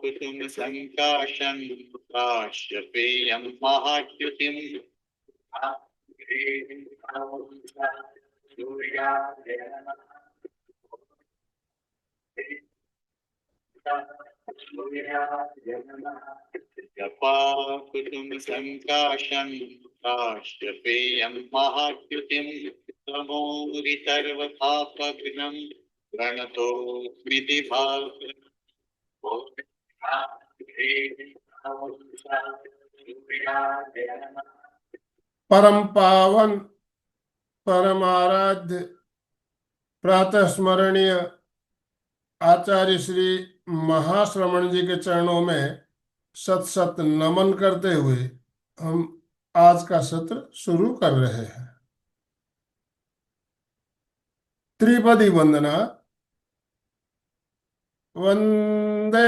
कुसुम संकाशं काश्यपेयं महाद्युतिम् कुसुम संकाशं काश्यपेयं महाद्युतिम् तमोरितर्वतापघ्नं प्रणतोऽस्मि दिवाकरम्। परम पावन परमाराध्य प्रातः स्मरणीय आचार्य श्री महाश्रवण जी के चरणों में सत सत नमन करते हुए हम आज का सत्र शुरू कर रहे हैं। त्रिपदी वंदना। वंदे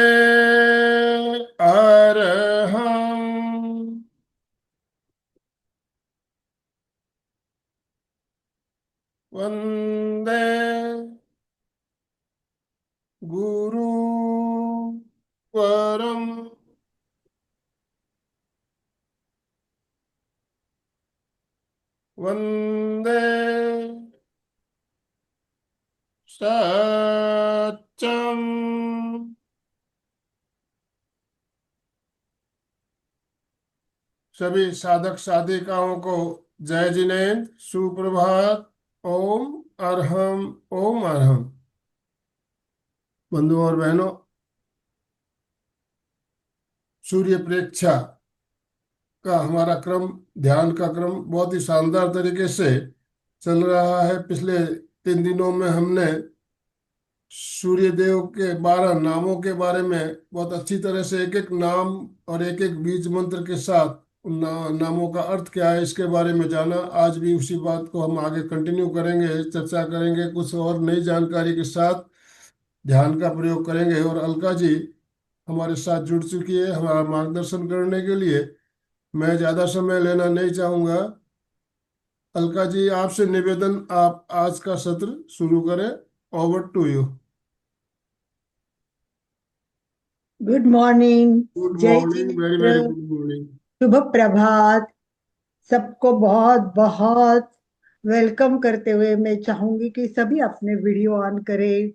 अरहं वंदे गुरु परम वंदे सत्यम। सभी साधक साधिकाओं को जय जिनेन्द्र, सुप्रभात। ओम अरहम, ओम अरहम। बंधुओं और बहनों, सूर्य प्रेक्षा का हमारा क्रम, ध्यान का क्रम बहुत ही शानदार तरीके से चल रहा है। पिछले 3 दिनों में हमने सूर्य देव के 12 नामों के बारे में बहुत अच्छी तरह से एक एक नाम और एक एक बीज मंत्र के साथ उन नामों का अर्थ क्या है इसके बारे में जाना। आज भी उसी बात को हम आगे कंटिन्यू करेंगे, चर्चा करेंगे, कुछ और नई जानकारी के साथ ध्यान का प्रयोग करेंगे। और अलका जी हमारे साथ जुड़ चुकी है हमारा मार्गदर्शन करने के लिए। मैं ज्यादा समय लेना नहीं चाहूंगा। अलका जी, आपसे निवेदन, आप आज का सत्र शुरू करें। Over to you. Good morning. Good जय morning, very Jinendra, very good morning. शुभ प्रभात। सबको बहुत बहुत वेलकम करते हुए मैं चाहूंगी कि सभी अपने वीडियो ऑन करें।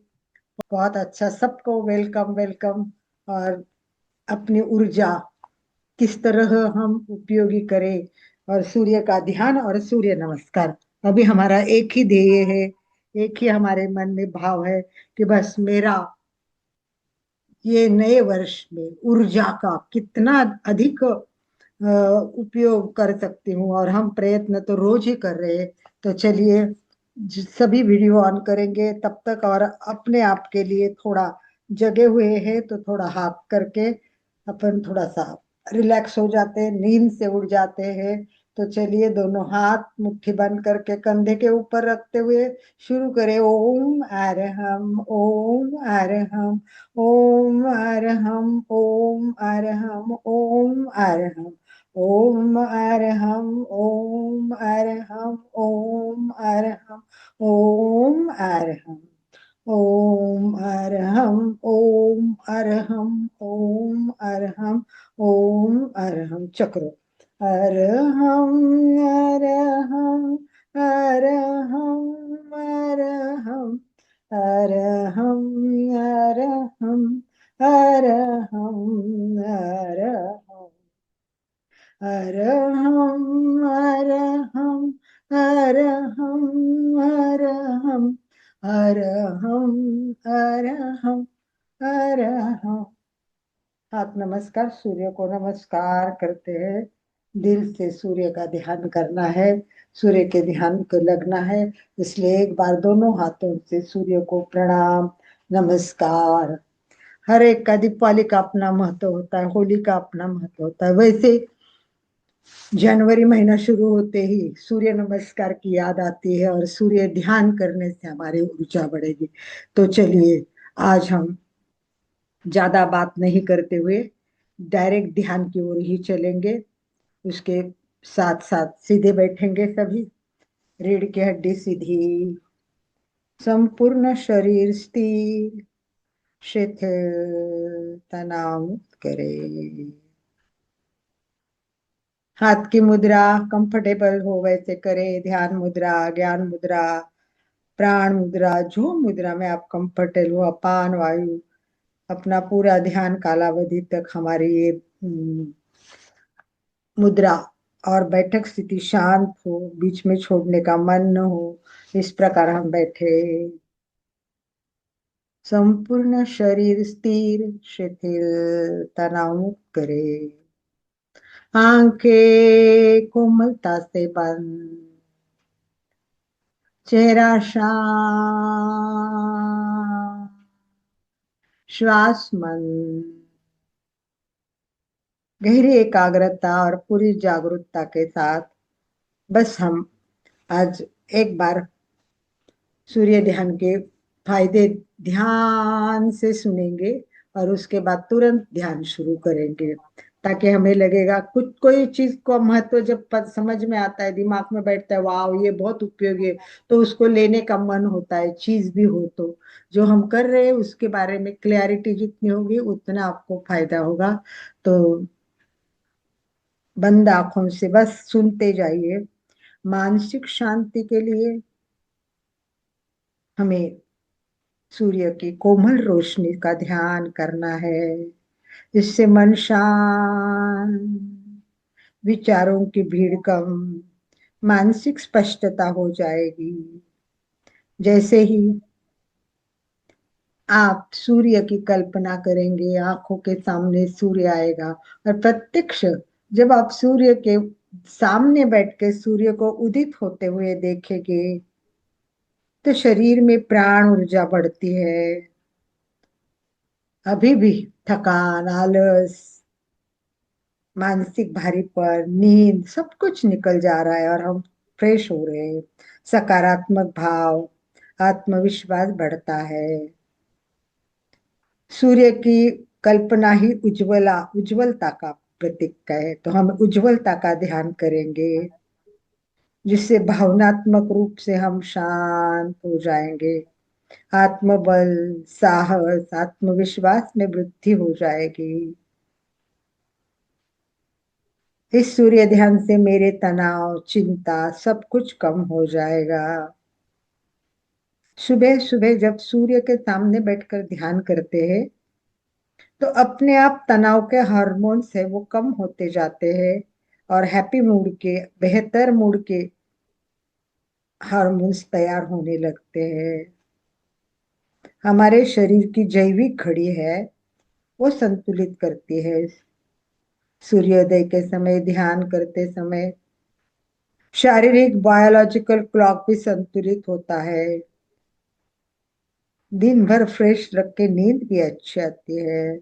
बहुत अच्छा, सबको वेलकम वेलकम। और अपनी ऊर्जा किस तरह हम उपयोगी करें, और सूर्य का ध्यान और सूर्य नमस्कार। अभी हमारा एक ही ध्येय है, एक ही हमारे मन में भाव है कि बस मेरा ये नए वर्ष में ऊर्जा का कितना अधिक उपयोग कर सकती हूँ। और हम प्रयत्न तो रोज ही कर रहे हैं। तो चलिए सभी वीडियो ऑन करेंगे तब तक, और अपने आप के लिए थोड़ा जगे हुए हैं तो थोड़ा हाथ करके अपन थोड़ा सा रिलैक्स हो जाते हैं, नींद से उड़ जाते हैं। तो चलिए दोनों हाथ मुट्ठी बंद करके कंधे के ऊपर रखते हुए शुरू करें। ओम अरहम, ओम अरहम, ओम अरहम, ओम अरहम, ओम अरहम, ओम अरहम, ओम अरहम, ओम अरहम, ओम अरहम, ओम अरहम, ओम अरहम, ओम अरहम, ओम अरहम। चक्रो अरहम अरहम अरहम अरहम अरहम अरहम अरहम अरहम अरहम अरहम अरहम अरहम अरहम अरहम। हाथ नमस्कार, सूर्य को नमस्कार करते हैं। दिल से सूर्य का ध्यान करना है, सूर्य के ध्यान को लगना है। इसलिए एक बार दोनों हाथों से सूर्य को प्रणाम, नमस्कार। हर एक का दीपावली का अपना महत्व होता है, होली का अपना महत्व होता है। वैसे जनवरी महीना शुरू होते ही सूर्य नमस्कार की याद आती है, और सूर्य ध्यान करने से हमारी ऊर्जा बढ़ेगी। तो चलिए आज हम ज्यादा बात नहीं करते हुए डायरेक्ट ध्यान की ओर ही चलेंगे। उसके साथ साथ सीधे बैठेंगे सभी, रीढ़ की हड्डी सीधी, संपूर्ण शरीर स्थिर, शिथिल तनाव मुक्त करे। हाथ की मुद्रा कंफर्टेबल हो वैसे करे। ध्यान मुद्रा, ज्ञान मुद्रा, प्राण मुद्रा, जो मुद्रा में आप कंफर्टेबल हो। अपान वायु अपना पूरा ध्यान कालावधि तक हमारी ये मुद्रा और बैठक स्थिति शांत हो, बीच में छोड़ने का मन न हो, इस प्रकार हम बैठे। संपूर्ण शरीर स्थिर शिथिल तनाव मुक्त करे। आंखें कोमलता से बंद, चेहरा शांत, श्वास मंद, गहरी एकाग्रता और पूरी जागरूकता के साथ बस हम आज एक बार सूर्य ध्यान के फायदे ध्यान से सुनेंगे और उसके बाद तुरंत ध्यान शुरू करेंगे, ताकि हमें लगेगा कुछ कोई चीज को महत्व जब समझ में आता है, दिमाग में बैठता है, वाह ये बहुत उपयोगी है, तो उसको लेने का मन होता है। चीज भी हो तो जो हम कर रहे हैं उसके बारे में क्लैरिटी जितनी होगी उतना आपको फायदा होगा। तो बंद आंखों से बस सुनते जाइए। मानसिक शांति के लिए हमें सूर्य की कोमल रोशनी का ध्यान करना है। इससे मन शांत, विचारों की भीड़ कम, मानसिक स्पष्टता हो जाएगी। जैसे ही आप सूर्य की कल्पना करेंगे, आंखों के सामने सूर्य आएगा और प्रत्यक्ष जब आप सूर्य के सामने बैठ के सूर्य को उदित होते हुए देखेंगे तो शरीर में प्राण ऊर्जा बढ़ती है। अभी भी थकान, आलस, मानसिक भारीपन, नींद सब कुछ निकल जा रहा है और हम फ्रेश हो रहे हैं। सकारात्मक भाव, आत्मविश्वास बढ़ता है। सूर्य की कल्पना ही उज्ज्वलता का प्रतीक है, तो हम उज्ज्वलता का ध्यान करेंगे, जिससे भावनात्मक रूप से हम शांत हो जाएंगे। आत्मबल, साहस, आत्मविश्वास में वृद्धि हो जाएगी। इस सूर्य ध्यान से मेरे तनाव, चिंता सब कुछ कम हो जाएगा। सुबह सुबह जब सूर्य के सामने बैठकर ध्यान करते हैं तो अपने आप तनाव के हार्मोन्स है वो कम होते जाते हैं और हैप्पी मूड के, बेहतर मूड के हार्मोन्स तैयार होने लगते हैं। हमारे शरीर की जैविक घड़ी है वो संतुलित करती है। सूर्योदय के समय ध्यान करते समय शारीरिक बायोलॉजिकल क्लॉक भी संतुलित होता है। दिन भर फ्रेश रख के नींद भी अच्छी आती है।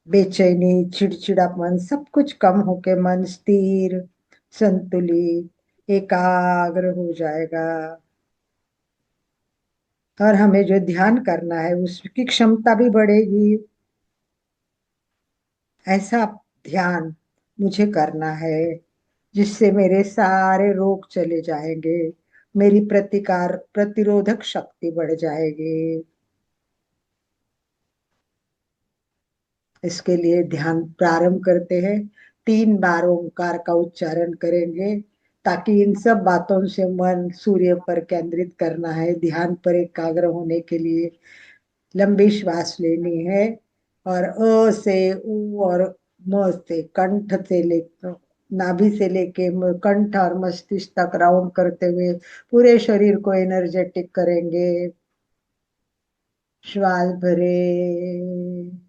बेचैनी, चिड़चिड़ापन सब कुछ कम होके मन स्थिर, संतुलित, एकाग्र हो जाएगा। और हमें जो ध्यान करना है उसकी क्षमता भी बढ़ेगी। ऐसा ध्यान मुझे करना है जिससे मेरे सारे रोग चले जाएंगे, मेरी प्रतिरोधक शक्ति बढ़ जाएगी। इसके लिए ध्यान प्रारंभ करते हैं। 3 बार ओंकार का उच्चारण करेंगे, ताकि इन सब बातों से मन सूर्य पर केंद्रित करना है। ध्यान पर एकाग्र होने के लिए लंबी श्वास लेनी है और अ से उ और म से, कंठ से लेकर नाभि से लेके कंठ और मस्तिष्क तक राउंड करते हुए पूरे शरीर को एनर्जेटिक करेंगे। श्वास भरे,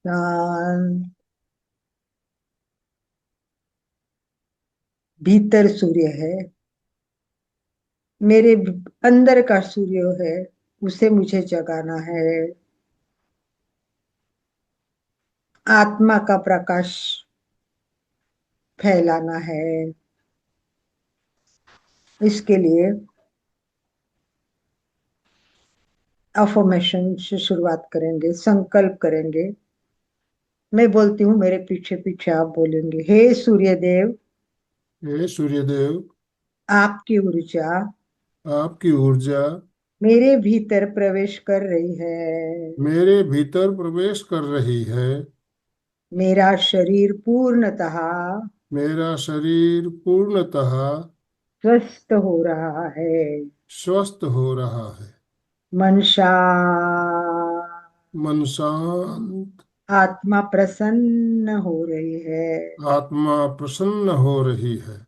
शांत। भीतर सूर्य है, मेरे अंदर का सूर्य है, उसे मुझे जगाना है। आत्मा का प्रकाश फैलाना है। इसके लिए अफर्मेशन से शुरुआत करेंगे, संकल्प करेंगे। मैं बोलती हूँ, मेरे पीछे पीछे आप बोलेंगे। हे सूर्य देव, हे सूर्यदेव, आपकी ऊर्जा आपकी ऊर्जा मेरे भीतर प्रवेश कर रही है। मेरे भीतर प्रवेश कर रही है। मेरा शरीर पूर्णतः मेरा शरीर पूर्णतः स्वस्थ हो रहा है। स्वस्थ हो रहा है। मन शांत, मन शांत, आत्मा प्रसन्न हो रही है। आत्मा प्रसन्न हो रही है।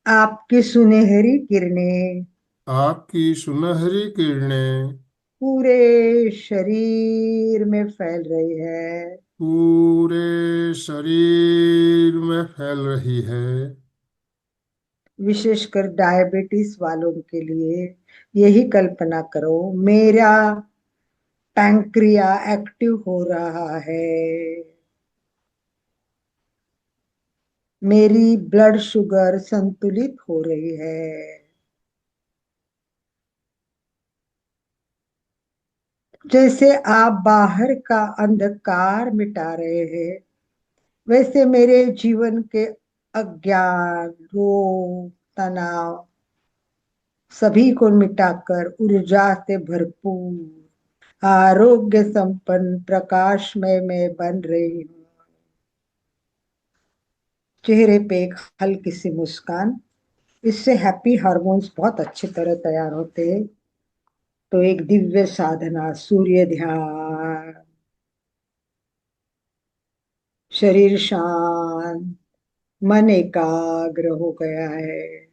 आपकी सुनहरी किरणें आपकी सुनहरी किरणें पूरे शरीर में फैल रही है। पूरे शरीर में फैल रही है। विशेषकर डायबिटीज वालों के लिए यही कल्पना करो, मेरा पैंक्रिया एक्टिव हो रहा है। मेरी ब्लड शुगर संतुलित हो रही है। जैसे आप बाहर का अंधकार मिटा रहे हैं, वैसे मेरे जीवन के अज्ञान, रोग, तनाव सभी को मिटाकर ऊर्जा से भरपूर आरोग्य संपन्न प्रकाशमय मैं बन रही हूँ। चेहरे पे एक हल्की सी मुस्कान, इससे हैप्पी हार्मोन्स बहुत अच्छी तरह तैयार होते हैं। तो एक दिव्य साधना, सूर्य ध्यान। शरीर शांत, मन एकाग्र हो गया है।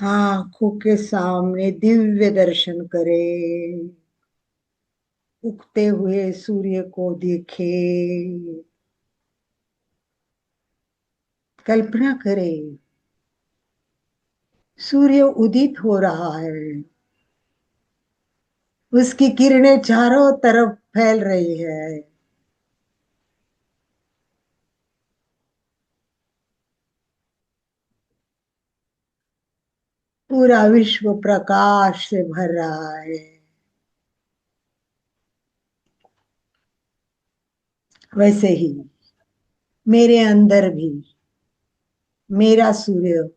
आंखों के सामने दिव्य दर्शन करें, उगते हुए सूर्य को देखे। कल्पना करें, सूर्य उदित हो रहा है, उसकी किरणें चारों तरफ फैल रही है। पूरा विश्व प्रकाश से भर रहा है। वैसे ही मेरे अंदर भी मेरा सूर्य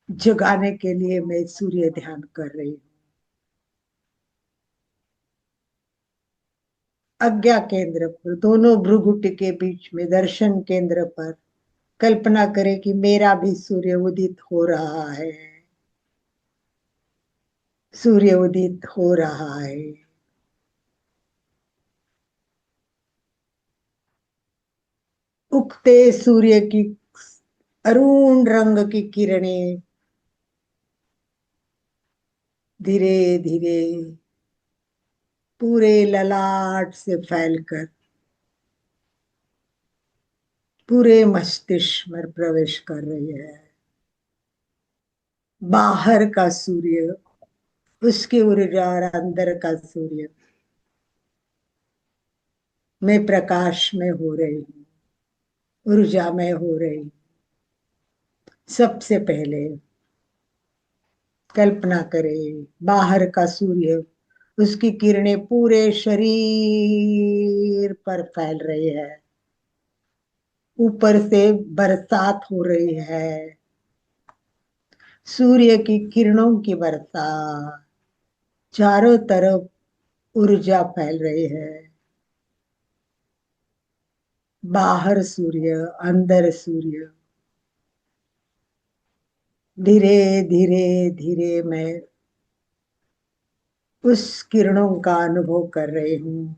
जगाने के लिए मैं सूर्य ध्यान कर रही हूँ। आज्ञा केंद्र पर, दोनों भ्रुकुटी के बीच में दर्शन केंद्र पर कल्पना करें कि मेरा भी सूर्य उदित हो रहा है। सूर्य उदित हो रहा है। उगते सूर्य की अरुण रंग की किरणें धीरे धीरे पूरे ललाट से फैलकर पूरे मस्तिष्क में प्रवेश कर रही है। बाहर का सूर्य, उसकी ऊर्जा, और अंदर का सूर्य, मैं प्रकाश में हो रही हूँ, ऊर्जा में हो रही हूँ। सबसे पहले कल्पना करें, बाहर का सूर्य, उसकी किरणें पूरे शरीर पर फैल रही है। ऊपर से बरसात हो रही है, सूर्य की किरणों की बरसात। चारों तरफ ऊर्जा फैल रही है। बाहर सूर्य, अंदर सूर्य। धीरे धीरे धीरे मैं उस किरणों का अनुभव कर रही हूँ।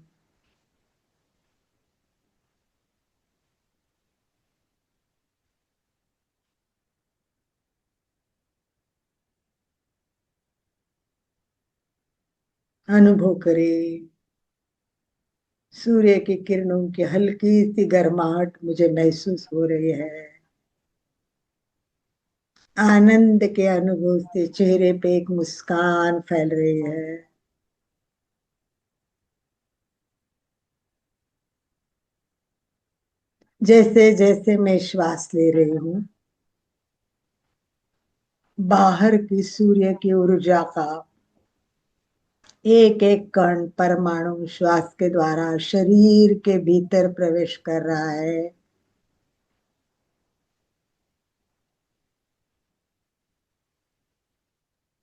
अनुभव करें। सूर्य की किरणों की हल्की सी गर्माहट मुझे महसूस हो रही है। आनंद के अनुभव से चेहरे पे एक मुस्कान फैल रही है। जैसे जैसे मैं श्वास ले रही हूँ, बाहर की सूर्य की ऊर्जा का एक एक कण परमाणु श्वास के द्वारा शरीर के भीतर प्रवेश कर रहा है।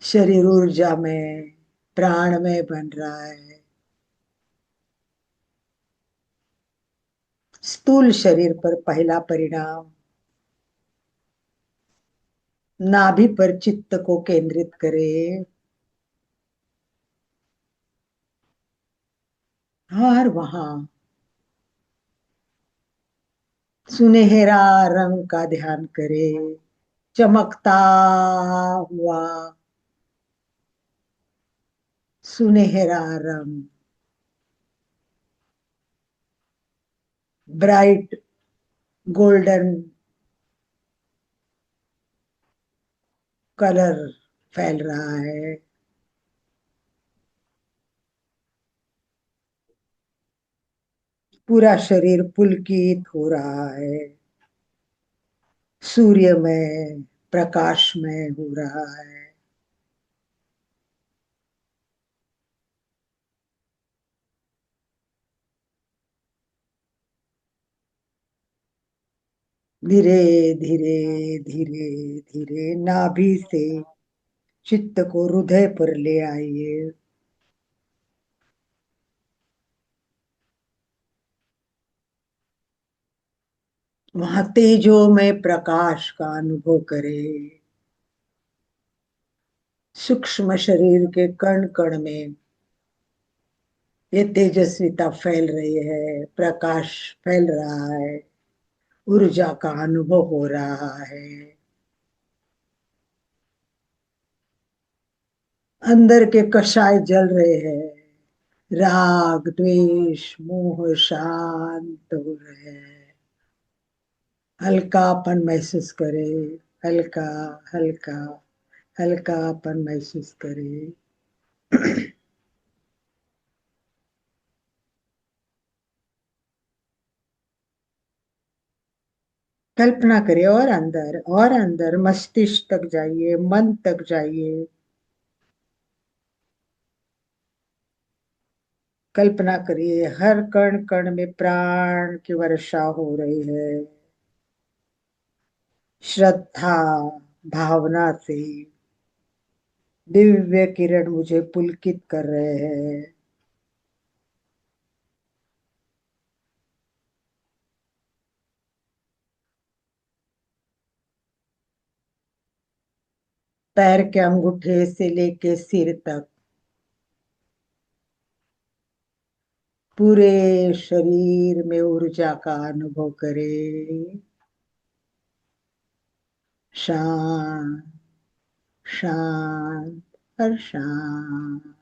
शरीर ऊर्जा में प्राण में बन रहा है। स्थूल शरीर पर पहला परिणाम, नाभि पर चित्त को केंद्रित करें और वहां सुनहरा रंग का ध्यान करें, चमकता हुआ सुनहरा रंग, ब्राइट गोल्डन कलर फैल रहा है। पूरा शरीर पुलकित हो रहा है, सूर्य में प्रकाश में हो रहा है। धीरे धीरे धीरे धीरे नाभि से चित्त को हृदय पर ले आइए। वहां तेजो में प्रकाश का अनुभव करें। सूक्ष्म शरीर के कण कण में ये तेजस्विता फैल रही है, प्रकाश फैल रहा है, ऊर्जा का अनुभव हो रहा है। अंदर के कषाय जल रहे हैं, राग द्वेष मोह शांत हो रहे हैं। हल्कापन महसूस करें, हल्का हल्का हल्कापन महसूस करें। कल्पना करिए, और अंदर मस्तिष्क तक जाइए, मन तक जाइए। कल्पना करिए हर कण कण में प्राण की वर्षा हो रही है। श्रद्धा भावना से दिव्य किरण मुझे पुलकित कर रहे हैं। पैर के अंगूठे से लेके सिर तक पूरे शरीर में ऊर्जा का अनुभव करें। शांत शांत और शांत।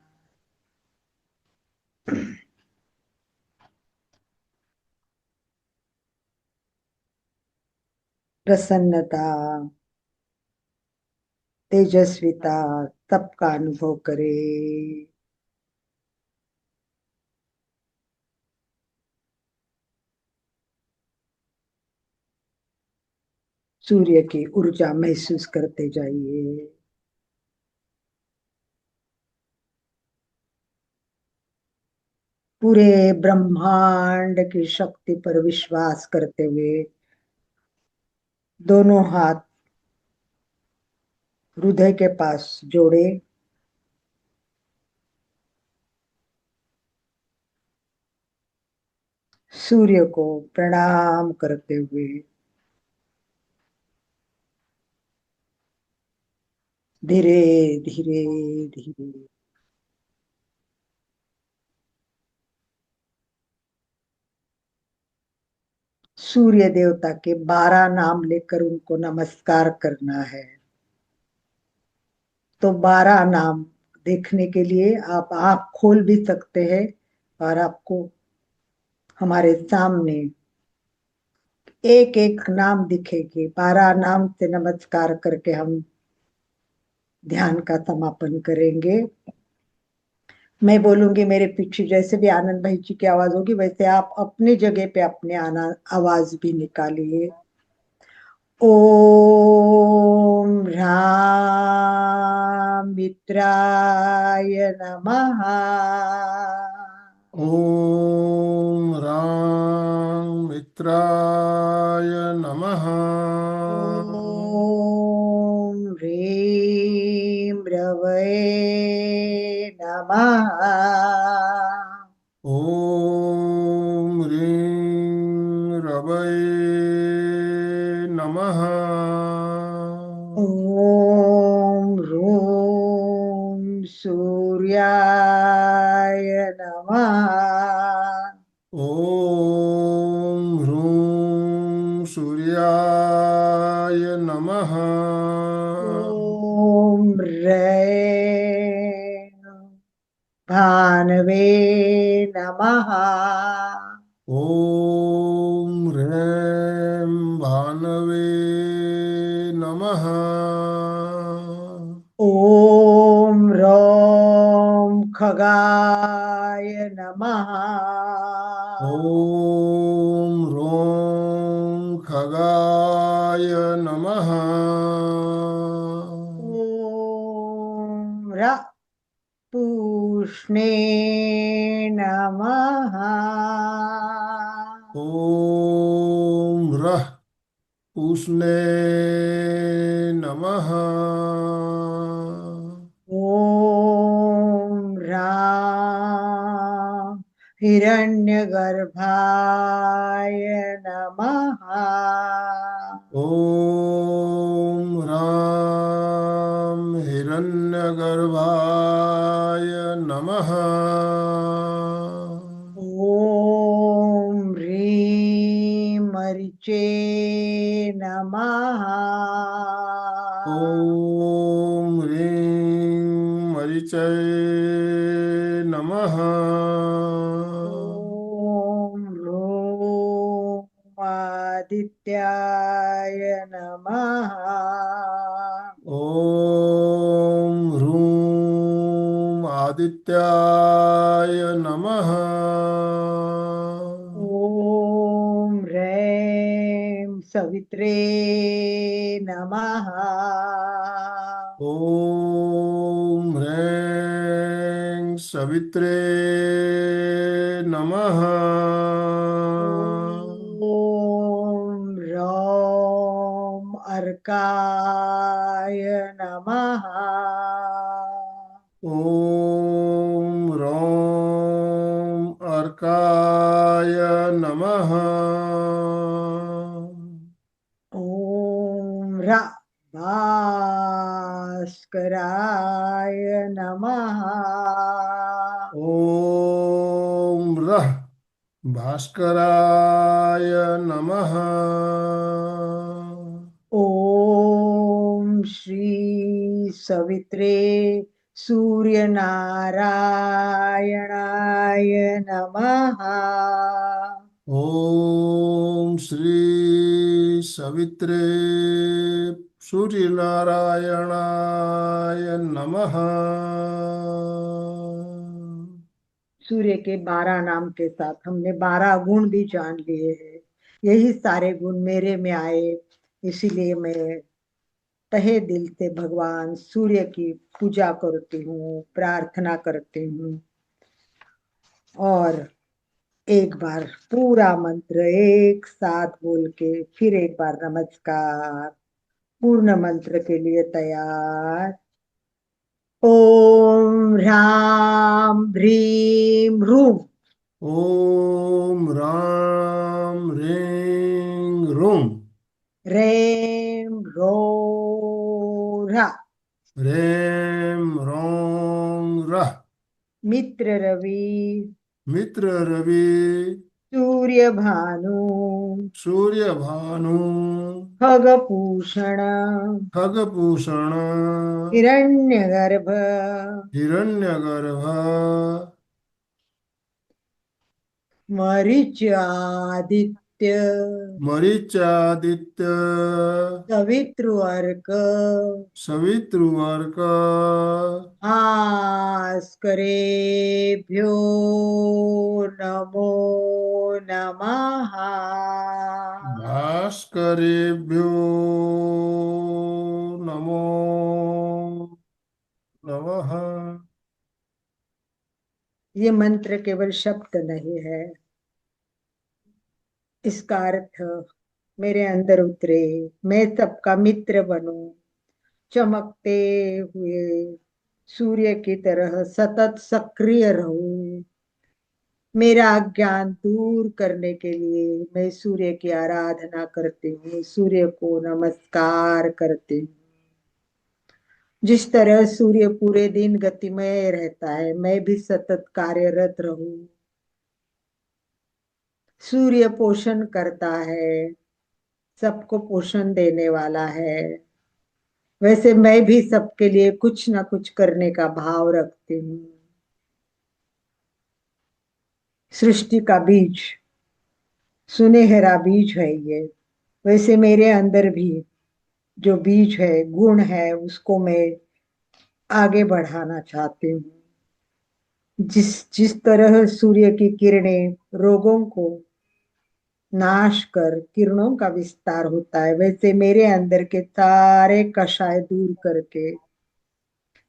प्रसन्नता तेजस्विता सबका अनुभव करें। सूर्य की ऊर्जा महसूस करते जाइए। पूरे ब्रह्मांड की शक्ति पर विश्वास करते हुए दोनों हाथ हृदय के पास जोड़े। सूर्य को प्रणाम करते हुए धीरे धीरे धीरे सूर्य देवता के 12 नाम लेकर उनको नमस्कार करना है। तो 12 नाम देखने के लिए आप आँख खोल भी सकते हैं और आपको हमारे सामने एक एक नाम दिखेगी। 12 नाम से नमस्कार करके हम ध्यान का समापन करेंगे। मैं बोलूंगी, मेरे पीछे जैसे भी आनंद भाई जी की आवाज होगी वैसे आप अपनी जगह पे अपने आना आवाज भी निकालिए। ओम राम मित्राय नमः। ओम राम मित्राय नमः। ओम ह्रीं रवये नमः। ओम ह्रीं रवये नमः। ओम ह्रूं सूर्याय नमः। ओम ह्रूं सूर्याय नमः। ओम रैं भानवे नमः। ओम ह्रीं भानवे नमः। ओम रौं खगाय नमः। ओम ह्रों खगाय नमः। ओम र पूष्णे नमः। ओम रः पूष्णे नमः। ओम राम हिरण्यगर्भाय नमः। ओम राम हिरण्यगर्भाय नमः। ओम ह्रीं मरिचे नमः। ओम ह्रीं मरीचये नमः। ओम ह्रूं आदित्याय नमः। ओम ह्रूं आदित्याय नमः। ओम ह्रैं सवित्रे नमः। ओम ह्रीं सवित्रे नमः। ओम रौं अर्काय नमः। ओम रौं अर्काय नमः। ओम र भास्कराय नमः। ओम रः भास्कराय नमः। ओम श्री सवित्रे सूर्य नारायणाय नमः। ओम श्री सवित्रे सूर्यनारायणाय नमः। सूर्य के 12 नाम के साथ हमने 12 गुण भी जान लिए हैं। यही सारे गुण मेरे में आए, इसीलिए मैं तहे दिल से भगवान सूर्य की पूजा करती हूँ, प्रार्थना करती हूँ। और एक बार पूरा मंत्र एक साथ बोल के फिर एक बार नमस्कार। पूर्ण मंत्र के लिए तैयार। ओम ह्रां ह्रीं ह्रूं ओम राम ह्रीं रूम रें रो रा रेम रोम रः मित्र रवि मित्र रवि सूर्य भानु सूर्य भानु खगभूषण खगभूषण हिरण्यगर्भ हिरण्यगर्भ मरीच्यादित्य मरीचादित्य सवितृवर्क सवितृवर्क भास्करेभ्यो नमो नमः। भास्करेभ्यो नमो नमः। ये मंत्र केवल शब्द नहीं है, इसका अर्थ मेरे अंदर उतरे, मैं सबका मित्र बनूं, चमकते हुए सूर्य की तरह सतत सक्रिय रहूं। मेरा अज्ञान दूर करने के लिए मैं सूर्य की आराधना करती हूँ, सूर्य को नमस्कार करती हूँ। जिस तरह सूर्य पूरे दिन गतिमय रहता है, मैं भी सतत कार्यरत रहूं। सूर्य पोषण करता है, सबको पोषण देने वाला है, वैसे मैं भी सबके लिए कुछ ना कुछ करने का भाव रखती हूँ। सृष्टि का बीज, सुनहरा बीज है ये, वैसे मेरे अंदर भी जो बीज है, गुण है, उसको मैं आगे बढ़ाना चाहती हूँ। जिस जिस तरह सूर्य की किरणें रोगों को नाश कर किरणों का विस्तार होता है, वैसे मेरे अंदर के सारे कषाय दूर करके,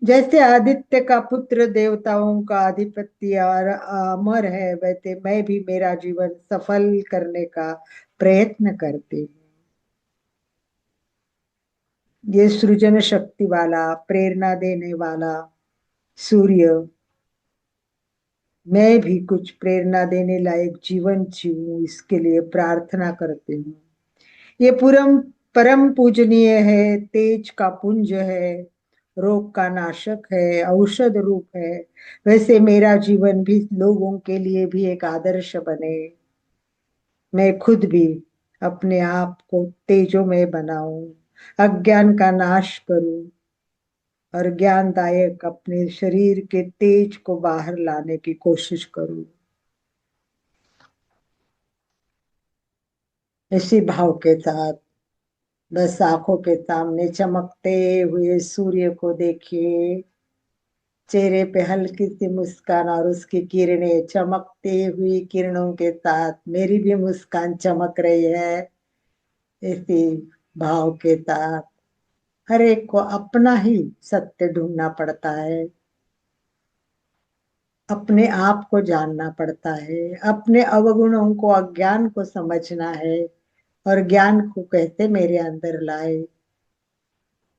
जैसे आदित्य का पुत्र देवताओं का अधिपत्य और अमर है, वैसे मैं भी मेरा जीवन सफल करने का प्रयत्न करती हूँ। ये सृजन शक्ति वाला, प्रेरणा देने वाला सूर्य, मैं भी कुछ प्रेरणा देने लायक जीवन जीऊं, इसके लिए प्रार्थना करती हूँ। ये परम परम पूजनीय है, तेज का पुंज है, रोग का नाशक है, औषध रूप है, वैसे मेरा जीवन भी लोगों के लिए भी एक आदर्श बने। मैं खुद भी अपने आप को तेजोमय बनाऊं, अज्ञान का नाश करूं और ज्ञानदायक अपने शरीर के तेज को बाहर लाने की कोशिश करूं। इसी भाव के साथ बस आंखों के सामने चमकते हुए सूर्य को देखिए, चेहरे पे हल्की सी मुस्कान और उसकी किरणें, चमकती हुई किरणों के साथ मेरी भी मुस्कान चमक रही है। इसी भाव के साथ हर एक को अपना ही सत्य ढूंढना पड़ता है, अपने आप को जानना पड़ता है, अपने अवगुणों को, अज्ञान को समझना है और ज्ञान को कैसे मेरे अंदर लाए।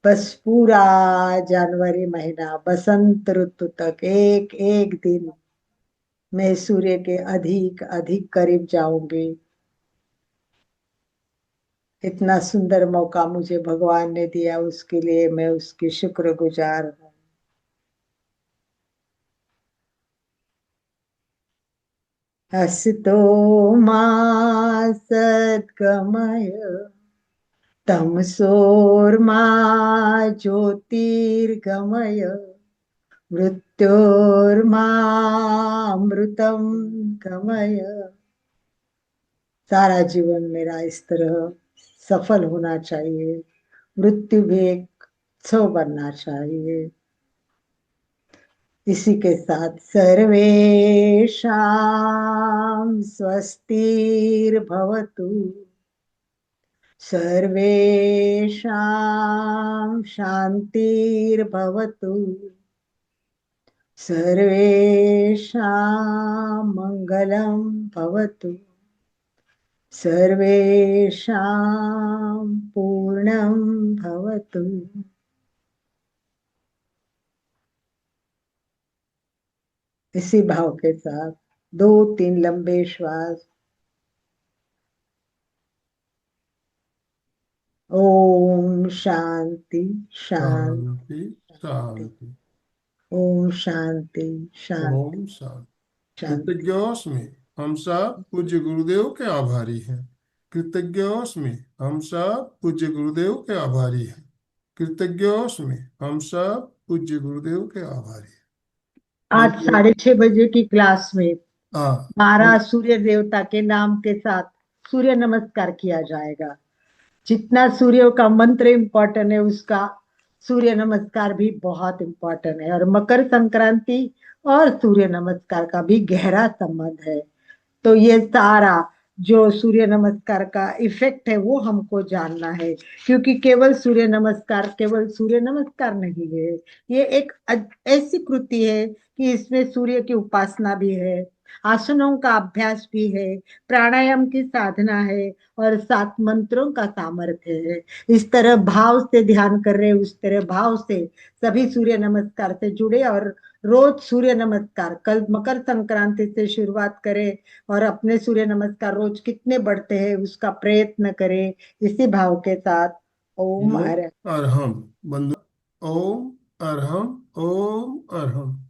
बस पूरा जनवरी महीना, बसंत ऋतु तक एक एक दिन मैं सूर्य के अधिक अधिक करीब जाऊंगी। इतना सुंदर मौका मुझे भगवान ने दिया, उसके लिए मैं उसकी शुक्रगुजार हूँ। हसितो मा सद्गमय तमसोर्मा ज्योतिर्गमय मृत्योर्मामृतम गमय। सारा जीवन मेरा इस तरह सफल होना चाहिए, मृत्यु भी एक उत्सव बनना चाहिए। इसी के साथ सर्वेषां स्वस्तिर्भवतु, सर्वेषां शान्तिर्भवतु, सर्वेषां मङ्गलं भवतु, सर्वेषां पूर्णं भवतु। इसी भाव के साथ 2-3 लंबे श्वास। ओम शांति शांति शांति शांति। शांति। ओम शांति शांति ओम शांति। शांति। कृतज्ञोस्मि। हम सब पूज्य गुरुदेव के आभारी हैं। कृतज्ञोस्मि, हम सब पूज्य गुरुदेव के आभारी हैं। कृतज्ञोस्मि, हम सब पूज्य गुरुदेव के आभारी हैं। आज 6:30 की क्लास में हाँ, 12 सूर्य देवता के नाम के साथ सूर्य नमस्कार किया जाएगा। जितना सूर्य का मंत्र इम्पोर्टेंट है, उसका सूर्य नमस्कार भी बहुत इम्पोर्टेंट है। और मकर संक्रांति और सूर्य नमस्कार का भी गहरा संबंध है। तो ये सारा जो सूर्य नमस्कार का इफेक्ट है वो हमको जानना है, क्योंकि केवल सूर्य नमस्कार नहीं है। ये एक ऐसी कृति है कि इसमें सूर्य की उपासना भी है, आसनों का अभ्यास भी है, प्राणायाम की साधना है और 7 मंत्रों का सामर्थ्य है। इस तरह भाव से ध्यान कर रहे, उस तरह भाव से सभी सूर्य नमस्कार से जुड़े और रोज सूर्य नमस्कार, कल मकर संक्रांति से शुरुआत करें और अपने सूर्य नमस्कार रोज कितने बढ़ते हैं उसका प्रयत्न करें, इसी भाव के साथ। ओम ओम हर अरहम बंधु, ओम अरहम, ओम अरहम।